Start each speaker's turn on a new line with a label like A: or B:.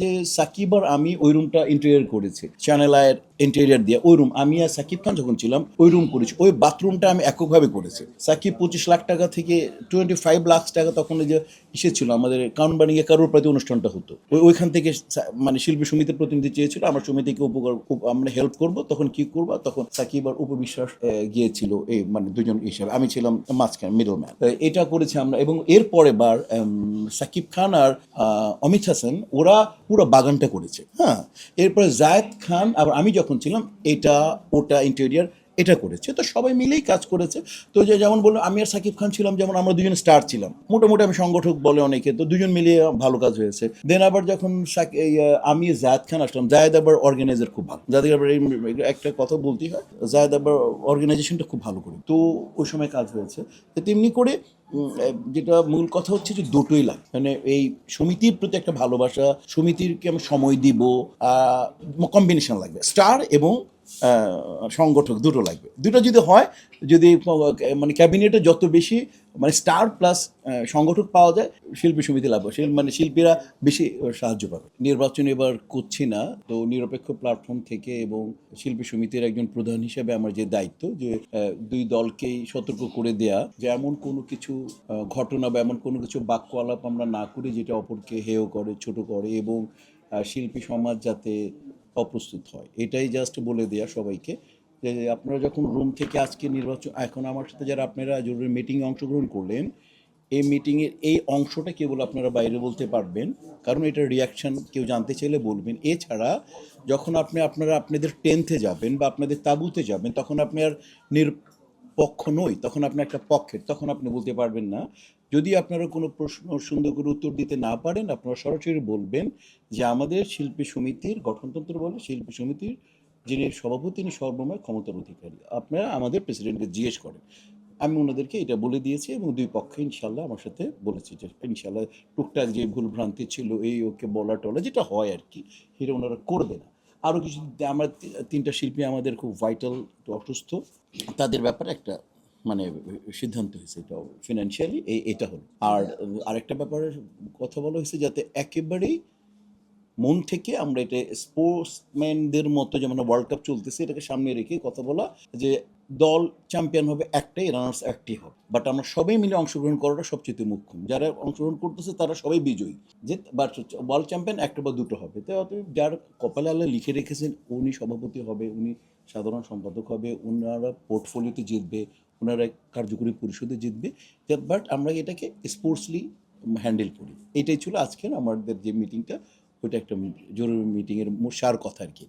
A: যে সাকিব আর আমি ওই রুমটা ইন্টেরিয়র করেছি, চ্যানেল আয়ের ইন্টেরিয়র দিয়ে। ওই রুম আমি আর সাকিব খান যখন ছিলাম ওই রুম করেছি। ওই বাথরুমটা আমি এককভাবে করেছি। সাকিব 25 লাখ টাকা থেকে 25 লাখ টাকা তখন ওই যে এসেছিল আমাদের কাউন্টবাড়িয়ে কারোর প্রতি অনুষ্ঠানটা হতো, ওইখান থেকে মানে শিল্পী সমিতির প্রতিনিধি চেয়েছিল আমার সমিতিকে আমরা হেল্প করব। তখন কি করবো, তখন সাকিব আর উপবিশ্বাস গিয়েছিল এই মানে দুজন হিসাবে, আমি ছিলাম মাঝখানে মিডল ম্যান। এটা করেছি আমরা। এবং এর পরে বার সাকিব খান আর অমিত হাসান ওরা পুরো বাগানটা করেছে। হ্যাঁ, এরপরে জায়েদ খান আবার আমি যখন ছিলাম এটা ওটা ইন্টেরিয়ার এটা করেছে। তো সবাই মিলেই কাজ করেছে। তো যে যেমন বললাম আমি আর সাকিব খান ছিলাম, যেমন আমরা দুজন স্টার ছিলাম মোটামুটি, আমি সংগঠক বলে অনেকে, তো দুজন মিলিয়ে ভালো কাজ হয়েছে। দেন আবার যখন আমি জায়েদ খান আসলাম, জায়েদ আবার অর্গানাইজার খুব ভালো, যাদের আবার একটা কথা বলতেই হয়, জায়েদ আবার অর্গানাইজেশনটা খুব ভালো করে, তো ওই সময় কাজ হয়েছে। তো তেমনি করে যেটা মূল কথা হচ্ছে যে দুটোই লাগে, মানে এই সমিতির প্রতি একটা ভালোবাসা, সমিতিরকে আমি সময় দিব, কম্বিনেশন লাগবে, স্টার এবং সংগঠক দুটো লাগবে। দুটো যদি হয়, যদি মানে ক্যাবিনেটে যত বেশি মানে স্টার প্লাস সংগঠক পাওয়া যায়, শিল্পী সমিতি লাভ হয়, মানে শিল্পীরা বেশি সাহায্য পাবে। নির্বাচন এবার করছি না, তো নিরপেক্ষ প্ল্যাটফর্ম থেকে এবং শিল্পী সমিতির একজন প্রধান হিসেবে আমার যে দায়িত্ব, যে দুই দলকেই সতর্ক করে দেয়া যে এমন কোনো কিছু ঘটনা বা এমন কোনো কিছু বাক্য আলাপ আমরা না করি যেটা অপরকে হেয় করে, ছোট করে, এবং শিল্পী সমাজ যাতে অপ্রস্তুত হয়, এটাই জাস্ট বলে দেয়া সবাইকে। যে আপনারা যখন রুম থেকে আজকে নির্বাচন, এখন আমার সাথে যারা আপনারা জরুরি মিটিংয়ে অংশগ্রহণ করলেন, এই মিটিংয়ের এই অংশটা কেবল আপনারা বাইরে বলতে পারবেন, কারণ এটা রিয়াকশান কেউ জানতে চাইলে বলবেন। এছাড়া যখন আপনারা আপনাদের টেন্থে যাবেন বা আপনাদের তাঁবুতে যাবেন, তখন আপনি আর নিরপেক্ষ নই, তখন আপনি একটা পক্ষের, তখন আপনি বলতে পারবেন না। যদি আপনারা কোনো প্রশ্ন সুন্দর করে উত্তর দিতে না পারেন, আপনারা সরাসরি বলবেন যে আমাদের শিল্পী সমিতির গঠনতন্ত্র বলে শিল্পী সমিতির যিনি সভাপতি তিনি সর্বময় ক্ষমতার অধিকারী, আপনারা আমাদের প্রেসিডেন্টকে জিজ্ঞেস করেন। আমি ওনাদেরকে এটা বলে দিয়েছি এবং দুই পক্ষে ইনশাল্লাহ আমার সাথে বলেছি যে ইনশাল্লাহ টুকটাক যে ভুল ভ্রান্তি ছিল এই ওকে বলা টলা যেটা হয় আর কি, সেটা ওনারা করবে না। আরও কিছু আমরা তিনটা শিল্পী আমাদের খুব ভাইটাল, অসুস্থ, তাদের ব্যাপারে একটা মানে সিদ্ধান্ত হয়েছে, এটা ফিনান্সিয়ালি এটা হলো। আর আরেকটা ব্যাপারে কথা বলা হয়েছে যাতে একেবারেই মন থেকে আমরা এটা স্পোর্টসম্যানদের মতো, যেমন ওয়ার্ল্ড কাপ চলতেছে এটাকে সামনে রেখে কথা বলা যে দল চ্যাম্পিয়ন হবে একটাই, রানার্স একটি হবে, বাট আমরা সবাই মিলে অংশগ্রহণ করাটা সবচেয়ে মুখ্য। যারা অংশগ্রহণ করতেছে তারা সবাই বিজয়ী, যে বাট ওয়ার্ল্ড চ্যাম্পিয়ন একটা বা দুটো হবে। তো যার কপালে আল্লাহ লিখে রেখেছেন উনি সভাপতি হবে, উনি সাধারণ সম্পাদক হবে, ওনারা পোর্টফোলিওতে জিতবে, ওনারা কার্যকরী পরিষদে জিতবে। বাট আমরা এটাকে স্পোর্টসলি হ্যান্ডেল করি। এটাই ছিল আজকের আমাদের যে মিটিংটা, ওইটা একটা জরুরি মিটিংয়ের সার কথা আর কি।